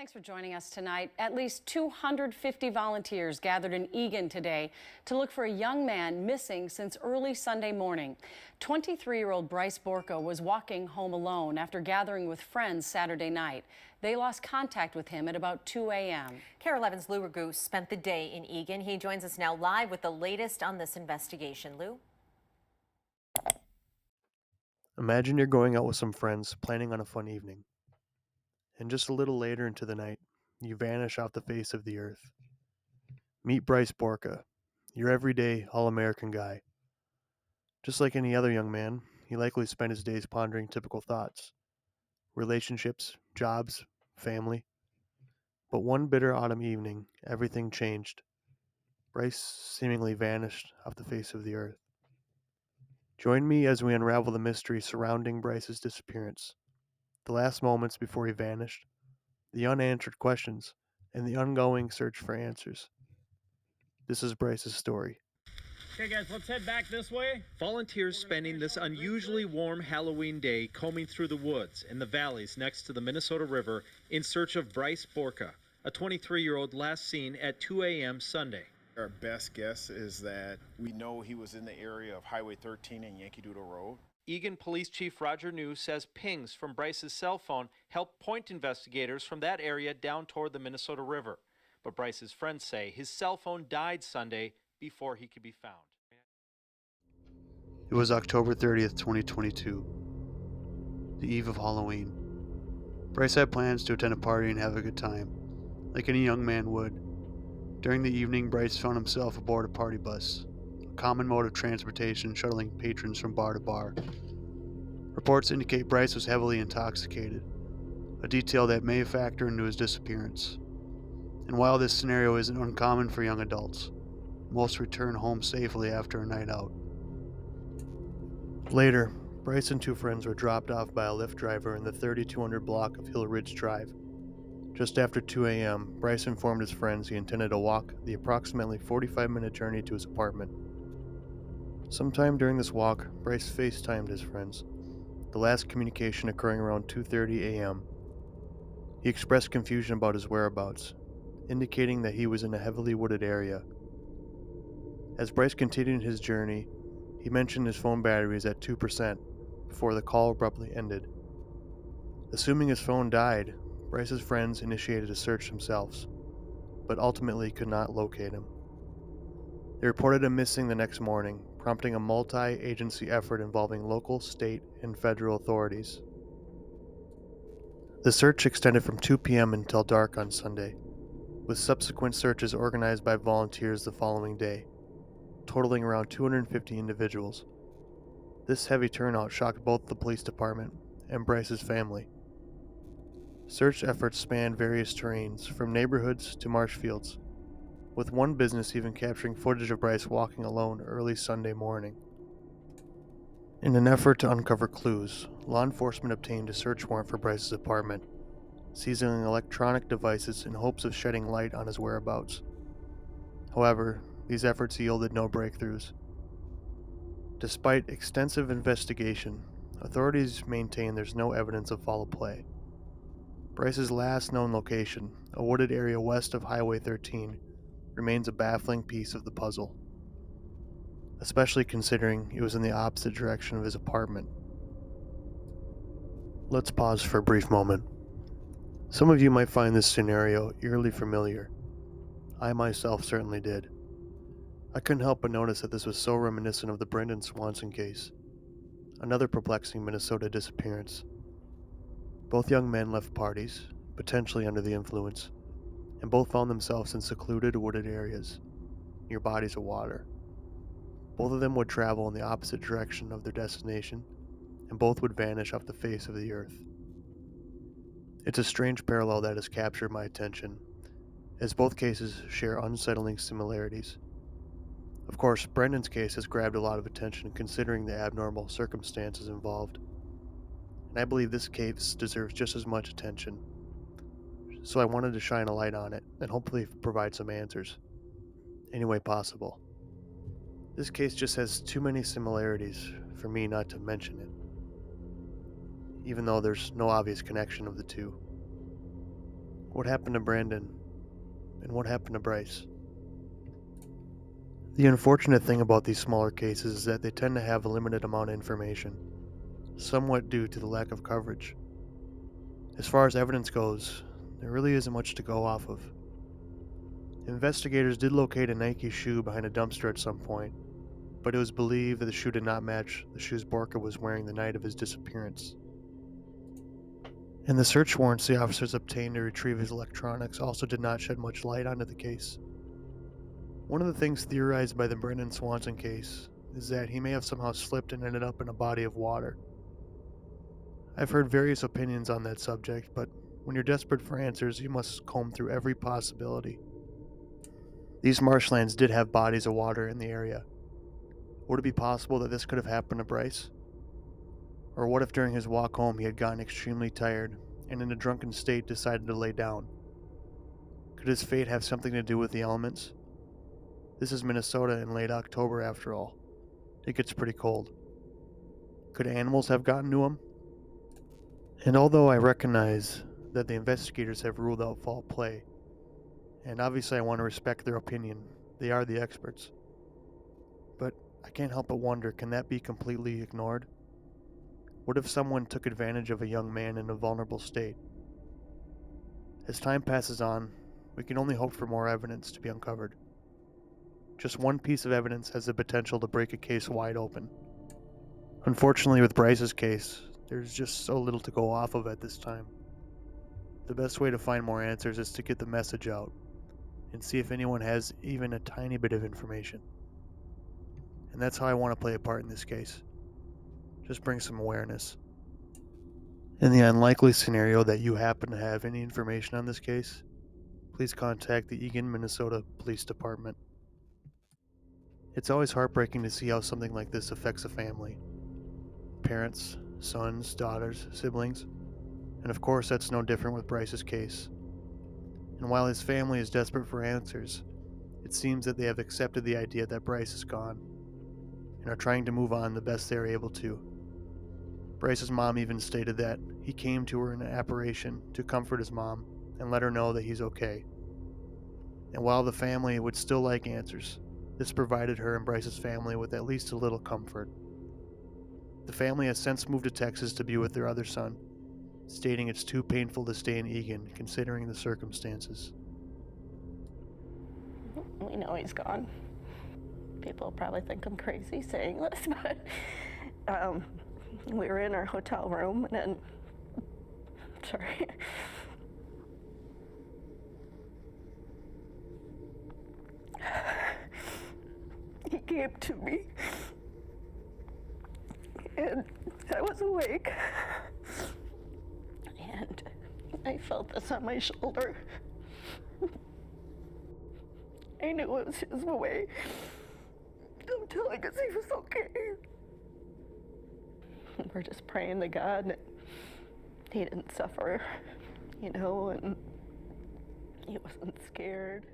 Thanks for joining us tonight. At least 250 volunteers gathered in Eagan today to look for a young man missing since early Sunday morning. 23-year-old Bryce Borca was walking home alone after gathering with friends Saturday night. They lost contact with him at about 2 a.m. KARE 11's Lou Raguse spent the day in Eagan. He joins us now live with the latest on this investigation. Lou? Imagine you're going out with some friends, planning on a fun evening. And just a little later into the night, you vanish off the face of the earth. Meet Bryce Borca, your everyday, all-American guy. Just like any other young man, he likely spent his days pondering typical thoughts. Relationships, jobs, family. But one bitter autumn evening, everything changed. Bryce seemingly vanished off the face of the earth. Join me as we unravel the mystery surrounding Bryce's disappearance. The last moments before he vanished, the unanswered questions, and the ongoing search for answers. This is Bryce's story. Okay guys, let's head back this way. Volunteers spending this unusually warm Halloween day combing through the woods and the valleys next to the Minnesota River in search of Bryce Borca, a 23-year-old last seen at 2 a.m. Sunday. Our best guess is that we know he was in the area of Highway 13 and Yankee Doodle Road. Eagan Police Chief Roger New says pings from Bryce's cell phone helped point investigators from that area down toward the Minnesota River. But Bryce's friends say his cell phone died Sunday before he could be found. It was October 30th, 2022, the eve of Halloween. Bryce had plans to attend a party and have a good time, like any young man would. During the evening, Bryce found himself aboard a party bus, a common mode of transportation shuttling patrons from bar to bar. Reports indicate Bryce was heavily intoxicated, a detail that may factor into his disappearance. And while this scenario isn't uncommon for young adults, most return home safely after a night out. Later, Bryce and two friends were dropped off by a Lyft driver in the 3200 block of Hill Ridge Drive. Just after 2 a.m., Bryce informed his friends he intended to walk the approximately 45-minute journey to his apartment. Sometime during this walk, Bryce FaceTimed his friends, the last communication occurring around 2:30 a.m. He expressed confusion about his whereabouts, indicating that he was in a heavily wooded area. As Bryce continued his journey, he mentioned his phone battery was at 2% before the call abruptly ended. Assuming his phone died, Bryce's friends initiated a search themselves, but ultimately could not locate him. They reported him missing the next morning, prompting a multi-agency effort involving local, state, and federal authorities. The search extended from 2 p.m. until dark on Sunday, with subsequent searches organized by volunteers the following day, totaling around 250 individuals. This heavy turnout shocked both the police department and Bryce's family. Search efforts spanned various terrains, from neighborhoods to marsh fields, with one business even capturing footage of Bryce walking alone early Sunday morning. In an effort to uncover clues, law enforcement obtained a search warrant for Bryce's apartment, seizing electronic devices in hopes of shedding light on his whereabouts. However, these efforts yielded no breakthroughs. Despite extensive investigation, authorities maintain there's no evidence of foul play. Bryce's last known location, a wooded area west of Highway 13, remains a baffling piece of the puzzle, especially considering it was in the opposite direction of his apartment. Let's pause for a brief moment. Some of you might find this scenario eerily familiar. I myself certainly did. I couldn't help but notice that this was so reminiscent of the Brendan Swanson case, another perplexing Minnesota disappearance. Both young men left parties, potentially under the influence, and both found themselves in secluded wooded areas, near bodies of water. Both of them would travel in the opposite direction of their destination, and both would vanish off the face of the earth. It's a strange parallel that has captured my attention, as both cases share unsettling similarities. Of course, Brendan's case has grabbed a lot of attention considering the abnormal circumstances involved, and I believe this case deserves just as much attention. So I wanted to shine a light on it and hopefully provide some answers, any way possible. This case just has too many similarities for me not to mention it, even though there's no obvious connection of the two. What happened to Brandon? And what happened to Bryce? The unfortunate thing about these smaller cases is that they tend to have a limited amount of information, somewhat due to the lack of coverage. As far as evidence goes, there really isn't much to go off of. Investigators did locate a Nike shoe behind a dumpster at some point, but it was believed that the shoe did not match the shoes Borca was wearing the night of his disappearance. And the search warrants the officers obtained to retrieve his electronics also did not shed much light onto the case. One of the things theorized by the Brendan Swanson case is that he may have somehow slipped and ended up in a body of water. I've heard various opinions on that subject, but when you're desperate for answers, you must comb through every possibility. These marshlands did have bodies of water in the area. Would it be possible that this could have happened to Bryce? Or what if during his walk home he had gotten extremely tired and in a drunken state decided to lay down? Could his fate have something to do with the elements? This is Minnesota in late October after all. It gets pretty cold. Could animals have gotten to him? And although I recognize that the investigators have ruled out foul play, and obviously I want to respect their opinion, they are the experts. But I can't help but wonder, can that be completely ignored? What if someone took advantage of a young man in a vulnerable state? As time passes on, we can only hope for more evidence to be uncovered. Just one piece of evidence has the potential to break a case wide open. Unfortunately, with Bryce's case, there's just so little to go off of at this time. The best way to find more answers is to get the message out and see if anyone has even a tiny bit of information. And that's how I want to play a part in this case. Just bring some awareness. In the unlikely scenario that you happen to have any information on this case, please contact the Eagan, Minnesota Police Department. It's always heartbreaking to see how something like this affects a family. Parents, sons, daughters, siblings, and of course that's no different with Bryce's case. And while his family is desperate for answers, it seems that they have accepted the idea that Bryce is gone, and are trying to move on the best they are able to. Bryce's mom even stated that he came to her in an apparition to comfort his mom and let her know that he's okay. And while the family would still like answers, this provided her and Bryce's family with at least a little comfort. The family has since moved to Texas to be with their other son, stating it's too painful to stay in Eagan considering the circumstances. We know he's gone. People probably think I'm crazy saying this, but we were in our hotel room and then, sorry. He came to me and I was awake and I felt this on my shoulder. I knew it was his way of telling us he was okay. We're just praying to God that he didn't suffer, and he wasn't scared.